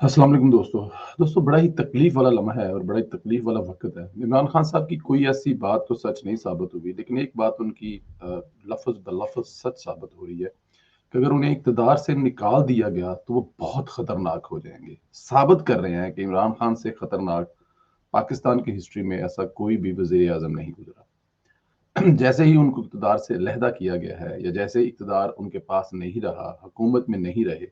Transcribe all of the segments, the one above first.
अस्सलाम वालेकुम दोस्तों बड़ा ही तकलीफ वाला लम्हा है और बड़ा ही तकलीफ वाला वक्त है। इमरान खान साहब की कोई ऐसी बात तो सच नहीं साबित हुई, लेकिन एक बात उनकी लफ्ज़ ब लफ्ज़ सच साबित हो रही है कि अगर उन्हें इक़्तिदार से निकाल दिया गया तो वो बहुत ख़तरनाक हो जाएँगे। साबित कर रहे हैं कि इमरान खान से ख़तरनाक पाकिस्तान की हिस्ट्री में ऐसा कोई भी वज़ीर-ए-आज़म नहीं गुज़रा। जैसे ही उनको इक़्तिदार से अलहदा किया गया है या जैसे ही इक़्तिदार उनके पास नहीं रहा, हुकूमत में नहीं रहे,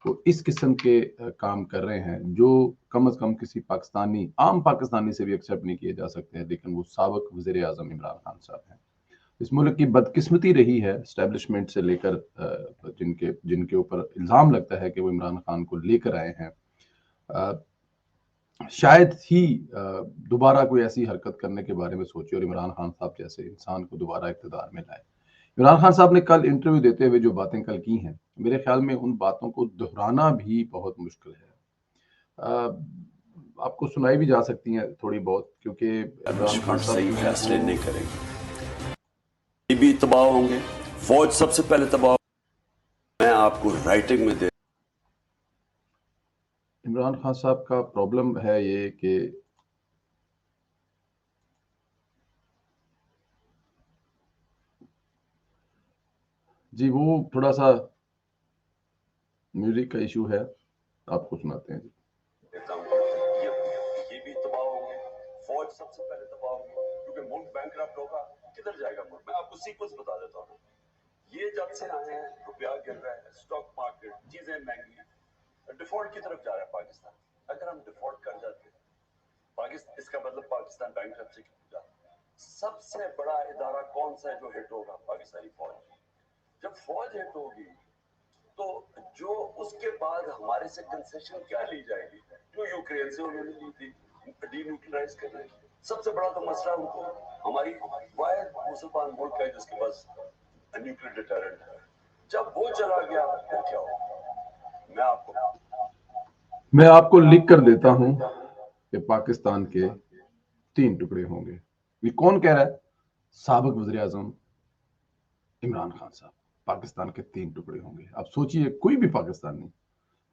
तो इस किस्म के काम कर रहे हैं जो कम से कम किसी पाकिस्तानी आम पाकिस्तानी से भी एक्सेप्ट नहीं किए जा सकते हैं, लेकिन वो साबिक़ वज़ीर-ए-आज़म इमरान खान साहब हैं। इस मुल्क की बदकिस्मती रही है एस्टेब्लिशमेंट से लेकर जिनके जिनके ऊपर इल्ज़ाम लगता है कि वो इमरान खान को लेकर आए हैं। अ, शायद ही दोबारा कोई ऐसी हरकत करने के बारे में सोचे और इमरान खान साहब जैसे इंसान को दोबारा इक़्तिदार में लाए। इमरान खान साहब ने कल इंटरव्यू देते हुए जो बातें कल की हैं, मेरे ख़्याल में उन बातों को दोहराना भी बहुत मुश्किल है। अ, आपको सुनाई भी जा सकती हैं थोड़ी बहुत क्योंकि इमरान खान एस्टेब्लिशमेंट साहब सही जो हैं फैसले वो नहीं करेंगे, ये भी तबाह होंगे। फौज सबसे पहले तबाह। मैं आपको राइटिंग में दे इमरान खान साहब का प्रॉब्लम है ये कि जी, वो थोड़ा-सा म्यूज़िक का इश्यू है, आपको सुनाते हैं जी। देता हूं। ये भी तबाह होंगे। फौज सबसे पहले तबाह होगी क्योंकि मुल्क बैंकरप्ट होगा। किधर जाएगा मुल्क? मैं आपको सीक्वेंस बता देता हूँ। ये जब से आए हैं, रुपया गिर रहा है, स्टॉक मार्केट, चीजें महंगी हैं, डिफॉल्ट की तरफ जा रहा है पाकिस्तान। अगर हम डिफॉल्ट कर जाते हैं, पाकिस्तान, इसका मतलब पाकिस्तान बैंकरप्सी की जाता है। सबसे बड़ा इदारा कौन सा है जो हिट होगा? पाकिस्तानी फौज। जब फौज हिट होगी तो जो उसके बाद हमारे से कंसेशन क्या ली जाएगी? जो यूक्रेन से उन्होंने ली थी, डीन्यूक्लियराइज करने की। सबसे बड़ा तो मसला उनको हमारी वाहिद मुसलमान मुल्क है जिसके पास न्यूक्लियर डिटरेंट है। जब वो चला गया फिर क्या होगा? मैं आपको लिख कर देता हूँ कि पाकिस्तान के 3 टुकड़े होंगे। ये कौन कह रहा है? साबिक़ वज़ीर-ए-आज़म इमरान खान साहब। पाकिस्तान के 3 टुकड़े होंगे। अब सोचिए कोई भी पाकिस्तानी,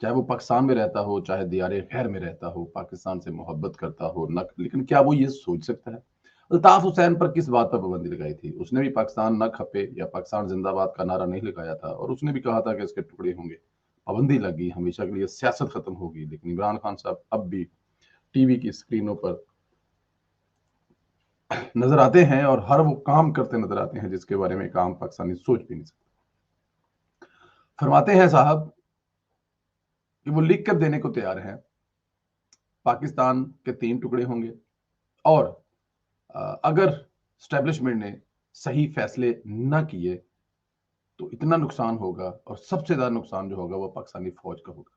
चाहे वो पाकिस्तान में रहता हो, चाहे दियार-ए-खैर में रहता हो, पाकिस्तान से मोहब्बत करता हो, लेकिन क्या वो ये सोच सकता है? अल्ताफ हुसैन पर किस बात पर पाबंदी लगाई थी? उसने भी पाकिस्तान ना खपे या पाकिस्तान ज़िंदाबाद का नारा नहीं लगाया था और उसने भी कहा था कि इसके टुकड़े होंगे। पाबंदी लगी, हमेशा के लिए सियासत खत्म होगी, लेकिन इमरान खान साहब अब भी टीवी की स्क्रीनों पर नज़र आते हैं और हर वो काम करते नज़र आते हैं जिसके बारे में एक आम पाकिस्तानी सोच भी नहीं सकता। फरमाते हैं साहब कि वो लिख कर देने को तैयार हैं, पाकिस्तान के 3 टुकड़े होंगे और अगर एस्टेब्लिशमेंट ने सही फैसले ना किए तो इतना नुकसान होगा और सबसे ज़्यादा नुकसान जो होगा वो पाकिस्तानी फ़ौज का होगा।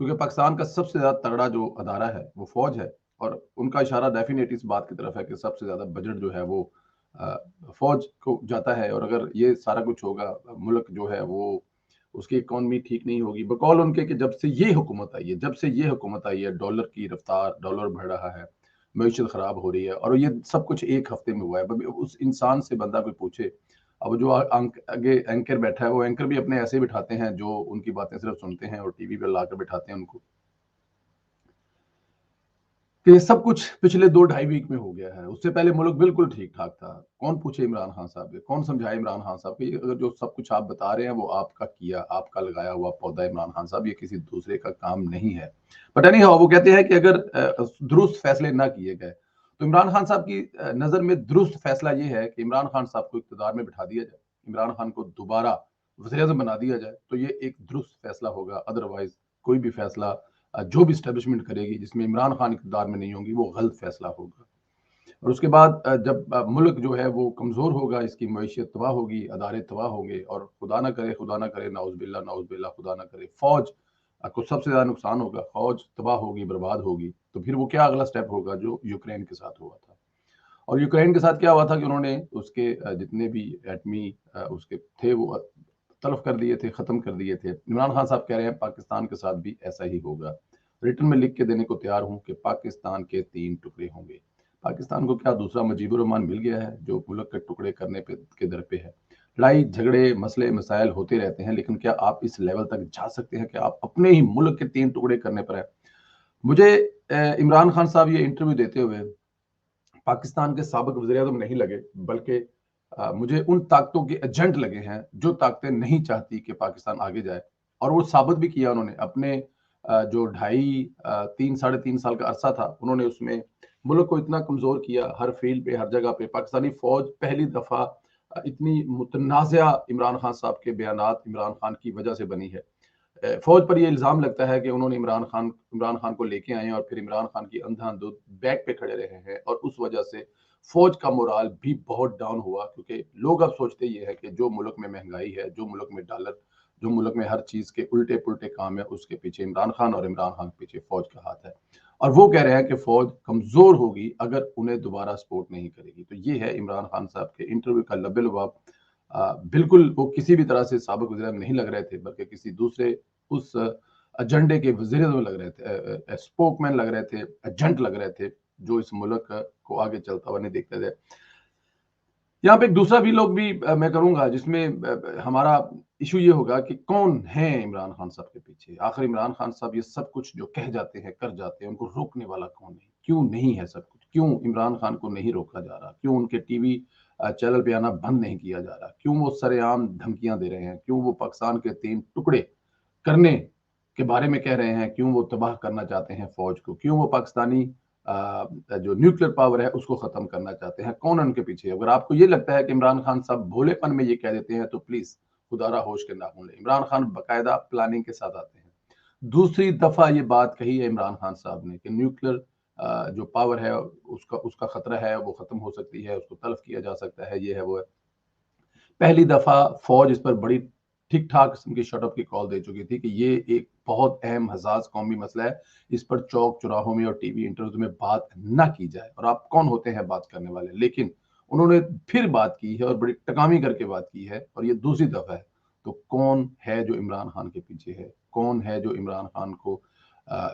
क्योंकि पाकिस्तान का सबसे ज़्यादा तगड़ा जो अदारा है वो फ़ौज है और उनका इशारा डेफ़िनेटली इस बात की तरफ है कि सबसे ज़्यादा बजट जो है वो अ, फ़ौज को जाता है और अगर ये सारा कुछ होगा, मुल्क जो है वो उसकी इकॉनमी ठीक नहीं होगी। बकौल उनके कि जब से ये हुकूमत आई है, डॉलर की रफ़्तार, डॉलर बढ़ रहा है, मईशत ख़राब हो रही है और ये सब कुछ 1 हफ़्ते में हुआ है। अभी उस इंसान से बंदा कोई पूछे, अब जो आगे एंकर बैठा है, वो एंकर भी अपने ऐसे ही बिठाते हैं जो उनकी बातें सिर्फ़ सुनते हैं और टीवी पे लाकर बिठाते हैं उनको। कि सब कुछ पिछले 2 ढाई वीक में हो गया है। उससे पहले मुल्क बिल्कुल ठीक-ठाक था। कौन पूछे इमरान खान साहब से? कौन समझाए इमरान खान साहब को? ये अगर जो सब कुछ आप बता रहे हैं वो आपका किया, आपका लगाया हुआ पौधा है इमरान खान साहब, ये किसी दूसरे का काम नहीं है। बट एनी हाउ वो कहते हैं कि अगर दुरुस्त फैसले ना किए गए, तो इमरान खान साहब की नज़र में दुरुस्त फैसला ये है कि इमरान खान साहब को इक़्तिदार में बिठा दिया जाए। इमरान खान को दोबारा वज़ीर-ए-आज़म बना दिया जाए, तो ये एक दुरुस्त फैसला होगा। अदरवाइज़ कोई भी फैसला जो भी एस्टेब्लिशमेंट करेगी जिसमें इमरान खान इक़्तिदार में नहीं होंगी, वो गलत फैसला होगा। और उसके बाद जब मुल्क जो है वो कमज़ोर होगा, इसकी मईशत तबाह होगी, अदारे तबाह होंगे और खुदा ना करे नाउज़ बिल्ला खुदा ना करे फ़ौज को सबसे ज़्यादा नुकसान होगा, फ़ौज तबाह होगी, बर्बाद होगी, तो फिर वो क्या अगला स्टेप होगा जो यूक्रेन के साथ हुआ था। और यूक्रेन के साथ क्या हुआ था कि उन्होंने उसके जितने भी एटमी उसके थे वो तलब कर दिए थे, ख़त्म कर दिए थे। इमरान खान साहब कह रहे हैं पाकिस्तान के साथ भी ऐसा ही होगा। रिटन में लिख के देने को तैयार हूँ कि पाकिस्तान के 3 टुकड़े होंगे। पाकिस्तान को क्या दूसरा मुजीबुर रहमान मिल गया है जो मुल्क के टुकड़े करने पे के दर पे है। लड़ाई झगड़े मसले मसाइल होते रहते हैं, लेकिन क्या आप इस लेवल तक जा सकते हैं कि आप अपने ही मुल्क के 3 टुकड़े करने पर है? मुझे इमरान खान साहब ये इंटरव्यू देते हुए पाकिस्तान के साबिक वज़ीर-ए-आज़म नहीं लगे, बल्कि मुझे उन ताकतों के एजेंट लगे हैं, जो ताकतें नहीं चाहती कि पाकिस्तान आगे जाए। और वो साबित भी किया उन्होंने अपने जो 3 साढ़े 3 साल का अरसा था, उन्होंने उसमें मुल्क को इतना कमज़ोर किया, हर फील्ड पे, हर जगह पे। पाकिस्तानी फ़ौज पहली दफ़ा इतनी मुतनाज़िया इमरान खान साहब के बयानात इमरान खान की वजह से बनी है। फौज पर ये इल्ज़ाम लगता है कि उन्होंने इमरान खान को लेके आए और फिर इमरान खान की अंधाधुंध बैक पे खड़े रहे हैं और उस वजह से फौज का मोराल भी बहुत डाउन हुआ, क्योंकि लोग अब सोचते ये है कि जो मुल्क में महंगाई है, जो मुल्क में डॉलर, जो मुल्क में हर चीज़ के उल्टे-पुल्टे काम है, उसके पीछे इमरान खान और इमरान खान के पीछे फौज का हाथ है। और वो कह रहे हैं कि फौज कमज़ोर होगी अगर उन्हें दोबारा सपोर्ट नहीं करेगी। तो ये है इमरान खान साहब के इंटरव्यू का लबे-लुबाब। बिल्कुल वो किसी भी तरह से साबिक वज़ीर-ए-आज़म नहीं लग रहे थे, बल्कि किसी दूसरे उस एजेंडे के वज़ीर-ए-आज़म लग रहे थे, स्पोकमैन लग रहे थे, एजेंट लग रहे थे, जो इस मुल्क को आगे चलता हुआ नहीं देखते थे। यहाँ पे एक दूसरा वीलॉग भी मैं करूँगा, जिसमें हमारा इश्यू ये होगा कि कौन है इमरान खान साहब के पीछे? आखिर इमरान खान साहब ये सब कुछ जो कह जाते हैं, कर जाते हैं, उनको रोकने वाला कौन है? क्यों नहीं है सब कुछ? क्यों इमरान खान को नहीं रोका जा रहा? क्यों उनके टीवी चैनल पे आना बंद नहीं किया जा रहा? क्यों वो सरेआम धमकियाँ दे रहे हैं? क्यों वो पाकिस्तान के 3 टुकड़े करने के बारे में कह रहे हैं? क्यों वो तबाह करना चाहते हैं फ़ौज को? क्यों वो पाकिस्तानी जो न्यूक्लियर पावर है उसको ख़त्म करना चाहते हैं? कौन उनके पीछे है? अगर आपको ये लगता है कि इमरान खान साहब भोलेपन में ये कह देते हैं, तो प्लीज़ खुदारा होश के नाखून लें। इमरान खान बाकायदा प्लानिंग के साथ आते हैं। दूसरी दफ़ा ये बात कही है इमरान खान साहब ने कि न्यूक्लियर जो पावर है उसका उसका खतरा है, वो ख़त्म हो सकती है, उसको तल्फ़ किया जा सकता है, ये है, वो है। पहली दफ़ा फ़ौज इस पर बड़ी ठीक-ठाक किस्म की शट अप की कॉल दे चुकी थी कि ये एक बहुत अहम हसास कौमी मसला है, इस पर चौक-चौराहों में और टीवी इंटरव्यूज़ में बात ना की जाए, और आप कौन होते हैं बात करने वाले? लेकिन उन्होंने फिर बात की है और बड़ी टकामी करके बात की है, और ये दूसरी दफ़ा है। तो कौन है जो इमरान खान के पीछे है? कौन है जो इमरान खान को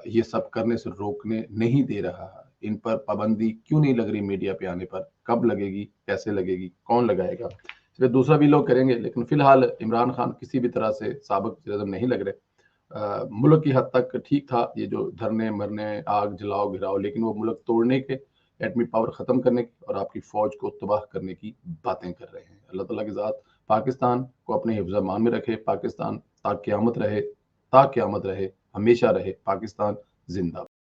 ये सब करने से रोकने नहीं दे रहा है? इन पर पाबंदी क्यों नहीं लग रही मीडिया पे आने पर? कब लगेगी? कैसे लगेगी? कौन लगाएगा? फिर दूसरा भी लोग करेंगे, लेकिन फिलहाल इमरान खान किसी भी तरह से साबिक वज़ीर-ए-आज़म नहीं लग रहे। मुल्क की हद तक ठीक था ये जो धरने-मरने, आग जलाओ घिराओ, लेकिन वो मुल्क तोड़ने के, एटमी पावर ख़त्म करने की और आपकी फ़ौज को तबाह करने की बातें कर रहे हैं। अल्लाह ताला की ज़ात पाकिस्तान को अपने हिफ्ज़-ए-अमान में रखे। पाकिस्तान ता क़यामत रहे, हमेशा रहे। पाकिस्तान ज़िंदा